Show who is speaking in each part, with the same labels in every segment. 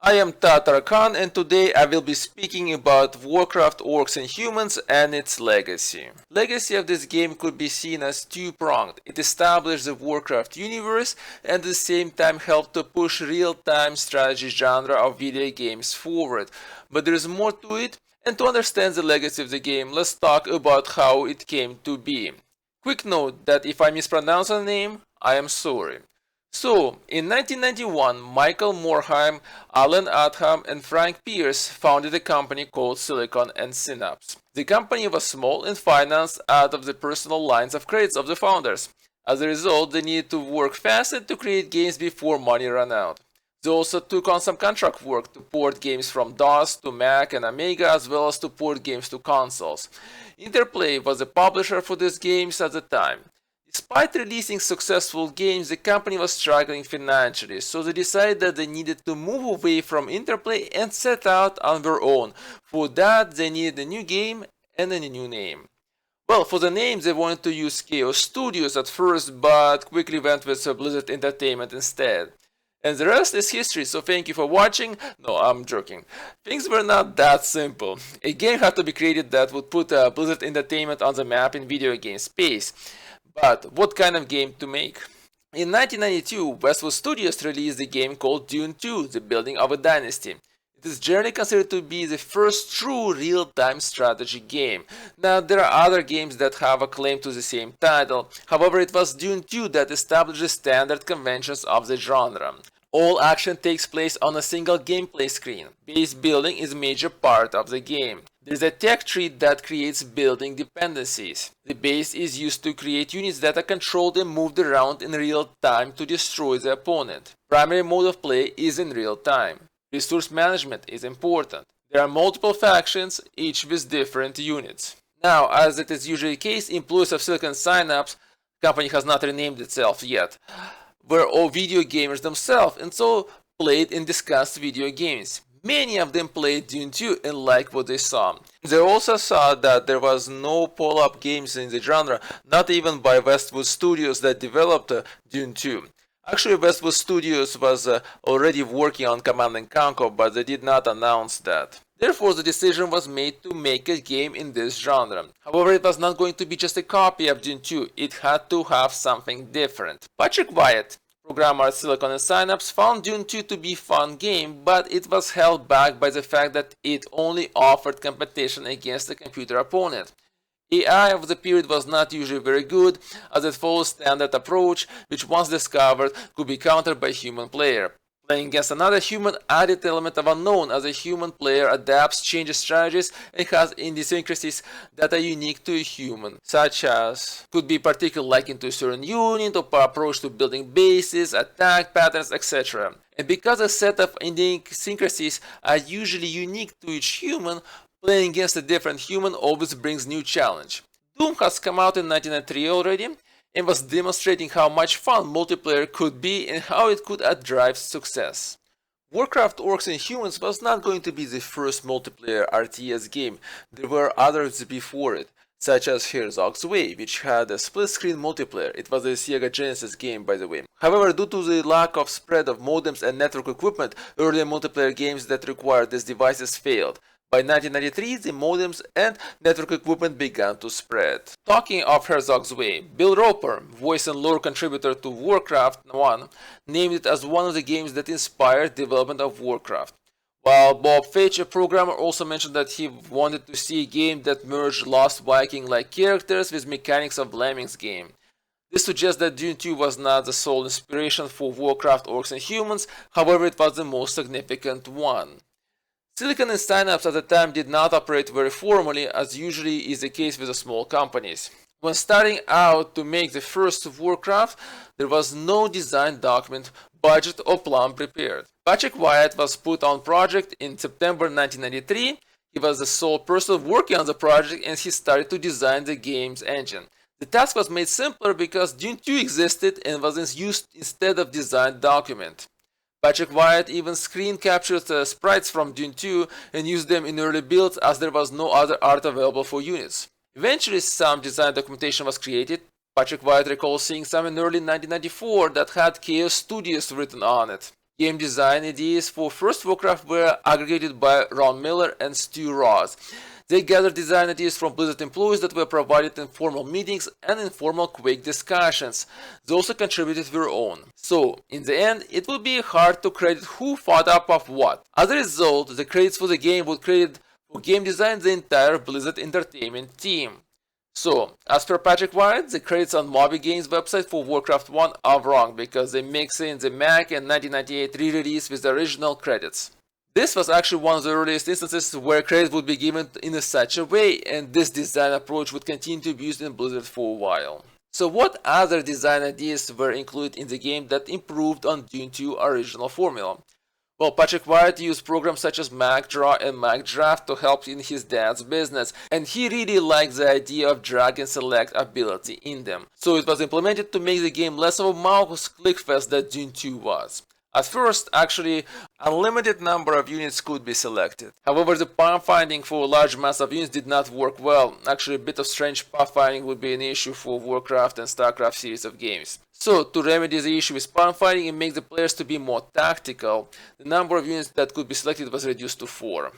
Speaker 1: I am Tatar Khan, and today I will be speaking about Warcraft Orcs and Humans and its legacy. Legacy of this game could be seen as two-pronged. It established the Warcraft universe and at the same time helped to push real-time strategy genre of video games forward. But there is more to it, and to understand the legacy of the game, let's talk about how it came to be. Quick note that if I mispronounce a name, I am sorry. So, in 1991, Michael Morhaime, Alan Adham, and Frank Pierce founded a company called Silicon and Synapse. The company was small and financed out of the personal lines of credits of the founders. As a result, they needed to work fast and to create games before money ran out. They also took on some contract work to port games from DOS to Mac and Amiga, as well as to port games to consoles. Interplay was the publisher for these games at the time. Despite releasing successful games, the company was struggling financially, so they decided that they needed to move away from Interplay and set out on their own. For that, they needed a new game and a new name. Well, for the name, they wanted to use Chaos Studios at first, but quickly went with Blizzard Entertainment instead. And the rest is history, so thank you for watching. No, I'm joking. Things were not that simple. A game had to be created that would put Blizzard Entertainment on the map in video game space. But what kind of game to make? In 1992, Westwood Studios released a game called Dune 2, The Building of a Dynasty. It is generally considered to be the first true real-time strategy game. Now, there are other games that have a claim to the same title. However, it was Dune 2 that established the standard conventions of the genre. All action takes place on a single gameplay screen. Base building is a major part of the game. There is a tech tree that creates building dependencies. The base is used to create units that are controlled and moved around in real time to destroy the opponent. Primary mode of play is in real time. Resource management is important. There are multiple factions, each with different units. Now, as it is usually the case, employees of Silicon Synapse, the company has not renamed itself yet, were all video gamers themselves and so played and discussed video games. Many of them played Dune 2 and liked what they saw. They also saw that there was no pull-up games in the genre, not even by Westwood Studios that developed Dune 2. Actually, Westwood Studios was already working on Command & Conquer, but they did not announce that. Therefore, the decision was made to make a game in this genre. However, it was not going to be just a copy of Dune 2, it had to have something different. Patrick Wyatt, programmer at Silicon and Synapse, found Dune 2 to be a fun game, but it was held back by the fact that it only offered competition against a computer opponent. AI of the period was not usually very good, as it follows standard approach, which once discovered could be countered by a human player. Playing against another human added element of unknown, as a human player adapts, changes strategies, and has idiosyncrasies that are unique to a human, such as could be particularly likened to a certain unit or approach to building bases, attack patterns, etc. And because a set of idiosyncrasies are usually unique to each human, playing against a different human always brings new challenge. Doom has come out in 1993 already, and was demonstrating how much fun multiplayer could be and how it could drive success. Warcraft Orcs and Humans was not going to be the first multiplayer RTS game. There were others before it, such as Herzog's Way, which had a split-screen multiplayer. It was a Sega Genesis game, by the way. However, due to the lack of spread of modems and network equipment, earlier multiplayer games that required these devices failed. By 1993, the modems and network equipment began to spread. Talking of Herzog's Way, Bill Roper, voice and lore contributor to Warcraft 1, named it as one of the games that inspired development of Warcraft. While Bob Fitch, a programmer, also mentioned that he wanted to see a game that merged Lost Viking-like characters with mechanics of Lemmings game. This suggests that Dune 2 was not the sole inspiration for Warcraft Orcs and Humans, however it was the most significant one. Silicon and Synapse at the time did not operate very formally, as usually is the case with the small companies. When starting out to make the first Warcraft, there was no design document, budget or plan prepared. Patrick Wyatt was put on project in September 1993. He was the sole person working on the project and he started to design the game's engine. The task was made simpler because Dune 2 existed and was used instead of design document. Patrick Wyatt even screen captured sprites from Dune 2 and used them in early builds as there was no other art available for units. Eventually some design documentation was created. Patrick Wyatt recalls seeing some in early 1994 that had Chaos Studios written on it. Game design ideas for first Warcraft were aggregated by Ron Miller and Stu Ross. They gathered design ideas from Blizzard employees that were provided in formal meetings and informal quick discussions. They also contributed their own. So, in the end, it would be hard to credit who thought up of what. As a result, the credits for the game would credit for game design the entire Blizzard Entertainment team. So, as per Patrick White, the credits on Moby Games website for Warcraft 1 are wrong because they mix in the Mac and 1998 re-release with the original credits. This was actually one of the earliest instances where credit would be given in such a way, and this design approach would continue to be used in Blizzard for a while. So what other design ideas were included in the game that improved on Dune 2 original formula? Well, Patrick White used programs such as MacDraw and MacDraft to help in his dad's business, and he really liked the idea of drag and select ability in them. So it was implemented to make the game less of a mouse click fest that Dune 2 was. At first, actually, unlimited number of units could be selected. However, the pathfinding for a large mass of units did not work well. Actually, a bit of strange pathfinding would be an issue for Warcraft and Starcraft series of games. So, to remedy the issue with pathfinding and make the players to be more tactical, the number of units that could be selected was reduced to 4.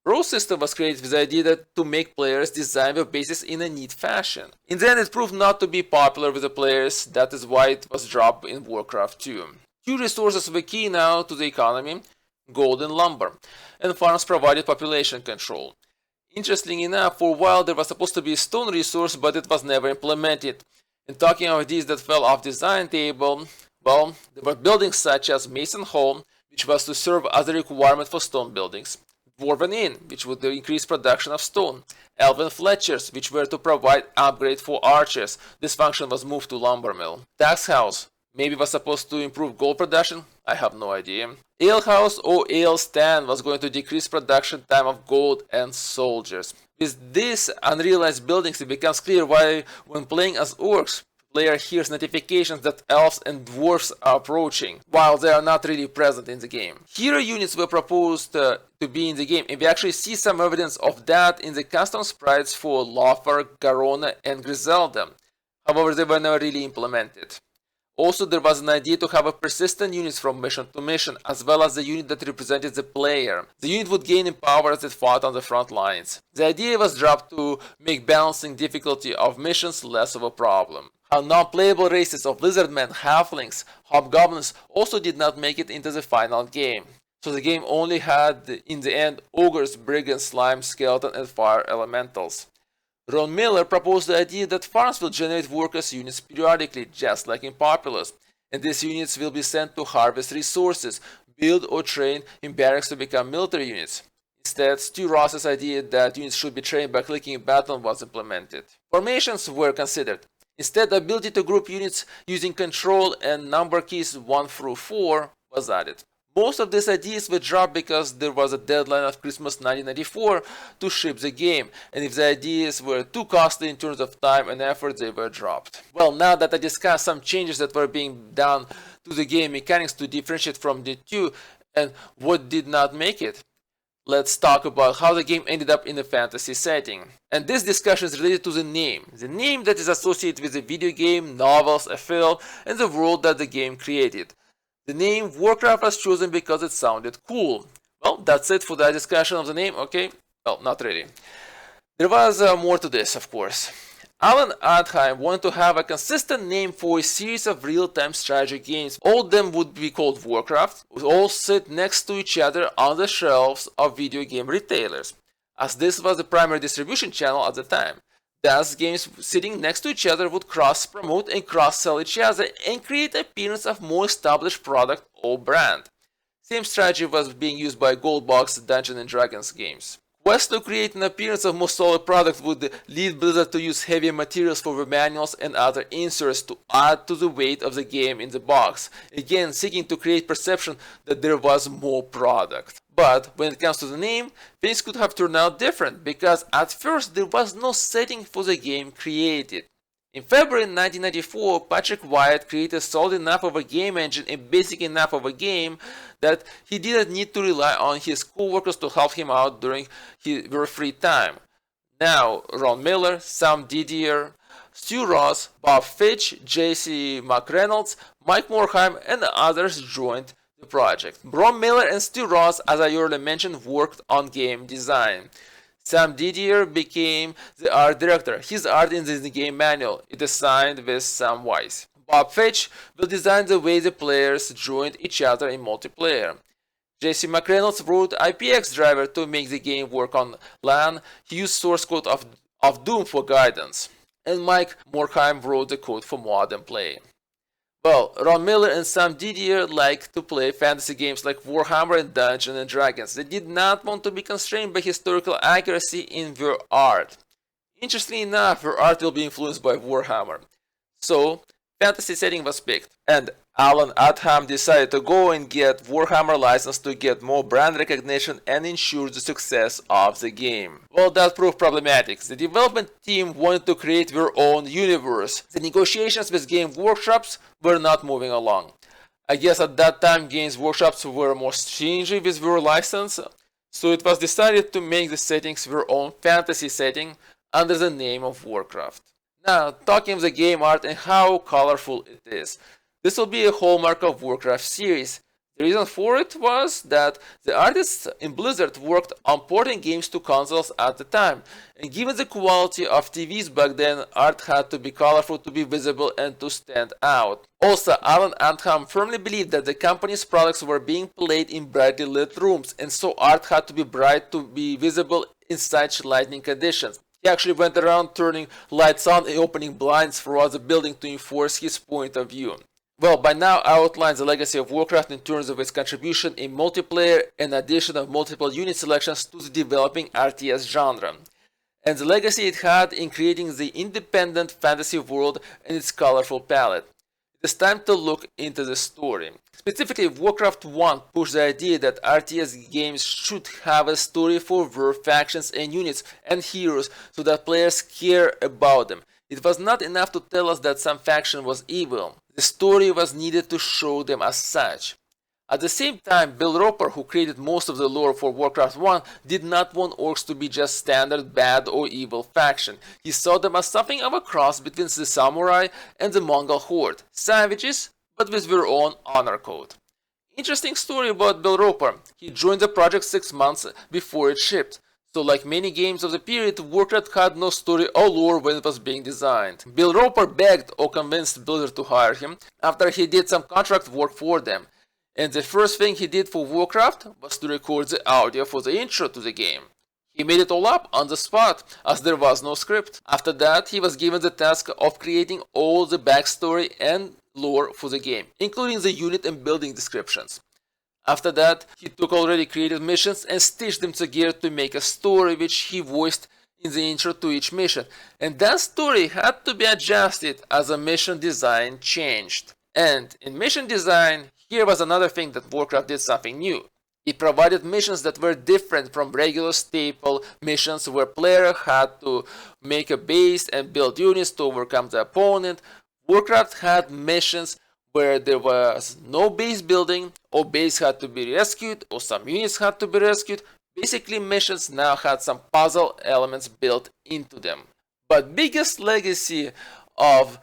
Speaker 1: Row system was created with the idea that to make players design their bases in a neat fashion. In the end, it proved not to be popular with the players, that is why it was dropped in Warcraft 2. Two resources were key now to the economy, gold and lumber, and farms provided population control. Interestingly enough, for a while there was supposed to be a stone resource, but it was never implemented. And talking of these that fell off design table, well, there were buildings such as Mason Hall, which was to serve as a requirement for stone buildings, Dwarven Inn, which would increase production of stone, Elven Fletchers, which were to provide upgrade for archers. This function was moved to lumber mill. Tax House, maybe was supposed to improve gold production? I have no idea. Ale House or Ale Stand was going to decrease production time of gold and soldiers. With these unrealized buildings, it becomes clear why when playing as orcs, player hears notifications that elves and dwarves are approaching, while they are not really present in the game. Hero units were proposed to be in the game, and we actually see some evidence of that in the custom sprites for Lothar, Garona, and Griselda. However, they were never really implemented. Also, there was an idea to have a persistent units from mission to mission, as well as the unit that represented the player. The unit would gain in power as it fought on the front lines. The idea was dropped to make balancing difficulty of missions less of a problem. How non-playable races of lizardmen, halflings, hobgoblins also did not make it into the final game. So the game only had, in the end, ogres, brigands, slime, skeleton, and fire elementals. Ron Miller proposed the idea that farms will generate workers units periodically, just like in Populous, and these units will be sent to harvest resources, build or train in barracks to become military units. Instead, Stu Ross's idea that units should be trained by clicking a button was implemented. Formations were considered. Instead, the ability to group units using control and number keys 1 through 4 was added. Most of these ideas were dropped because there was a deadline of Christmas 1994 to ship the game, and if the ideas were too costly in terms of time and effort, they were dropped. Well, now that I discussed some changes that were being done to the game mechanics to differentiate from the two and what did not make it, let's talk about how the game ended up in a fantasy setting. And this discussion is related to the name that is associated with the video game, novels, a film, and the world that the game created. The name Warcraft was chosen because it sounded cool. Well, that's it for the discussion of the name, okay? Well, not really. There was more to this, of course. Alan Adheim wanted to have a consistent name for a series of real-time strategy games. All of them would be called Warcraft, would all sit next to each other on the shelves of video game retailers, as this was the primary distribution channel at the time. Thus, games sitting next to each other would cross-promote and cross-sell each other and create appearance of more established product or brand. Same strategy was being used by Goldbox Dungeons & Dragons games. Quest to create an appearance of more solid product would lead Blizzard to use heavier materials for the manuals and other inserts to add to the weight of the game in the box, again seeking to create perception that there was more product. But when it comes to the name, things could have turned out different, because at first there was no setting for the game created. In February 1994, Patrick Wyatt created solid enough of a game engine and basic enough of a game that he didn't need to rely on his co-workers to help him out during their free time. Now, Ron Miller, Sam Didier, Stu Ross, Bob Fitch, J.C. McReynolds, Mike Morhaime, and others joined the project. Bron Miller and Stu Ross, as I already mentioned, worked on game design. Sam Didier became the art director. His art is in the game manual. It is signed with Sam Weiss. Bob Fitch will design the way the players joined each other in multiplayer. Jesse McReynolds wrote IPX driver to make the game work on LAN. He used source code of Doom for guidance. And Mike Morkheim wrote the code for modern play. Well, Ron Miller and Sam Didier liked to play fantasy games like Warhammer and Dungeons and Dragons. They did not want to be constrained by historical accuracy in their art. Interestingly enough, their art will be influenced by Warhammer. So, fantasy setting was picked, and Alan Adham decided to go and get Warhammer license to get more brand recognition and ensure the success of the game. Well, that proved problematic. The development team wanted to create their own universe. The negotiations with game workshops were not moving along. I guess at that time games workshops were more stingy with their license, so it was decided to make the settings their own fantasy setting under the name of Warcraft. Now, talking of the game art and how colorful it is. This will be a hallmark of Warcraft series. The reason for it was that the artists in Blizzard worked on porting games to consoles at the time, and given the quality of TVs back then, art had to be colorful to be visible and to stand out. Also, Alan Adham firmly believed that the company's products were being played in brightly lit rooms, and so art had to be bright to be visible in such lighting conditions. He actually went around turning lights on and opening blinds throughout the building to enforce his point of view. Well, by now I outlined the legacy of Warcraft in terms of its contribution in multiplayer and addition of multiple unit selections to the developing RTS genre, and the legacy it had in creating the independent fantasy world and its colorful palette. It is time to look into the story. Specifically, Warcraft 1 pushed the idea that RTS games should have a story for their factions and units and heroes so that players care about them. It was not enough to tell us that some faction was evil. The story was needed to show them as such. At the same time, Bill Roper, who created most of the lore for Warcraft 1, did not want orcs to be just standard bad or evil faction. He saw them as something of a cross between the samurai and the Mongol horde. Savages, but with their own honor code. Interesting story about Bill Roper. He joined the project 6 months before it shipped. So like many games of the period, Warcraft had no story or lore when it was being designed. Bill Roper begged or convinced Blizzard to hire him after he did some contract work for them. And the first thing he did for Warcraft was to record the audio for the intro to the game. He made it all up on the spot, as there was no script. After that, he was given the task of creating all the backstory and lore for the game, including the unit and building descriptions. After that, he took already created missions and stitched them together to make a story which he voiced in the intro to each mission. And that story had to be adjusted as a mission design changed. And in mission design, here was another thing that Warcraft did something new. It provided missions that were different from regular staple missions where player had to make a base and build units to overcome the opponent. Warcraft had missions where there was no base building, or base had to be rescued, or some units had to be rescued. Basically, missions now had some puzzle elements built into them. But biggest legacy of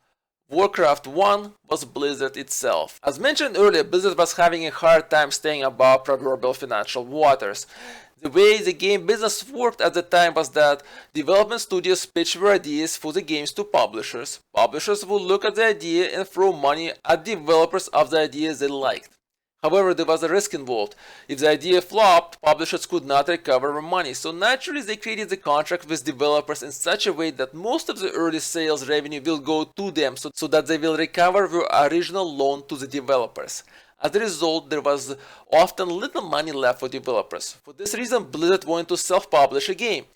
Speaker 1: Warcraft 1 was Blizzard itself. As mentioned earlier, Blizzard was having a hard time staying above proverbial financial waters. The way the game business worked at the time was that development studios pitched their ideas for the games to publishers. Publishers would look at the idea and throw money at developers of the ideas they liked. However, there was a risk involved. If the idea flopped, publishers could not recover their money, so naturally they created the contract with developers in such a way that most of the early sales revenue will go to them so that they will recover their original loan to the developers. As a result, there was often little money left for developers. For this reason, Blizzard wanted to self-publish a game,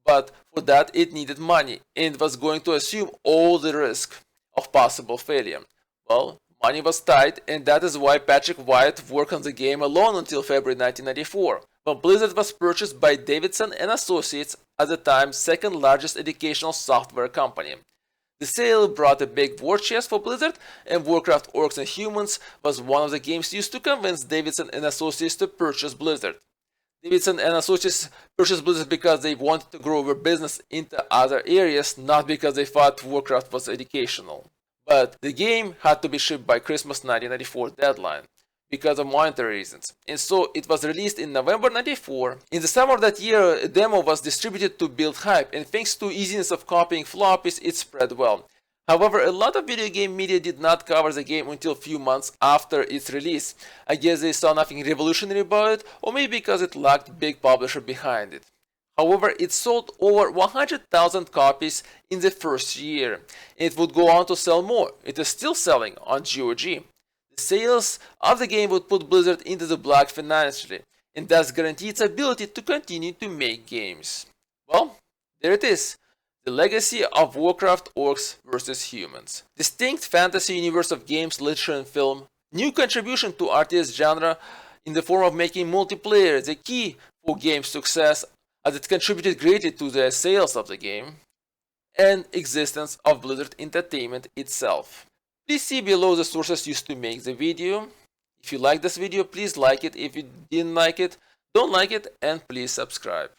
Speaker 1: but for that it needed money, and it was going to assume all the risk of possible failure. Well, money was tight, and that is why Patrick Wyatt worked on the game alone until February 1994, when Blizzard was purchased by Davidson and Associates, at the time second largest educational software company. The sale brought a big war chest for Blizzard, and Warcraft Orcs and Humans was one of the games used to convince Davidson and Associates to purchase Blizzard. Davidson and Associates purchased Blizzard because they wanted to grow their business into other areas, not because they thought Warcraft was educational. But the game had to be shipped by Christmas 1994 deadline. because of monetary reasons. And so it was released in November 94. In the summer of that year, a demo was distributed to build hype, and thanks to easiness of copying floppies, it spread well. However, a lot of video game media did not cover the game until a few months after its release. I guess they saw nothing revolutionary about it, or maybe because it lacked a big publisher behind it. However, it sold over 100,000 copies in the first year, and it would go on to sell more. It is still selling on GOG. The sales of the game would put Blizzard into the black financially, and thus guarantee its ability to continue to make games. Well, there it is. The Legacy of Warcraft Orcs vs. Humans. Distinct fantasy universe of games, literature, and film. New contribution to RTS genre in the form of making multiplayer the key for game success, as it contributed greatly to the sales of the game. And existence of Blizzard Entertainment itself. Please see below the sources used to make the video. If you like this video, please like it. If you didn't like it, don't like it, and please subscribe.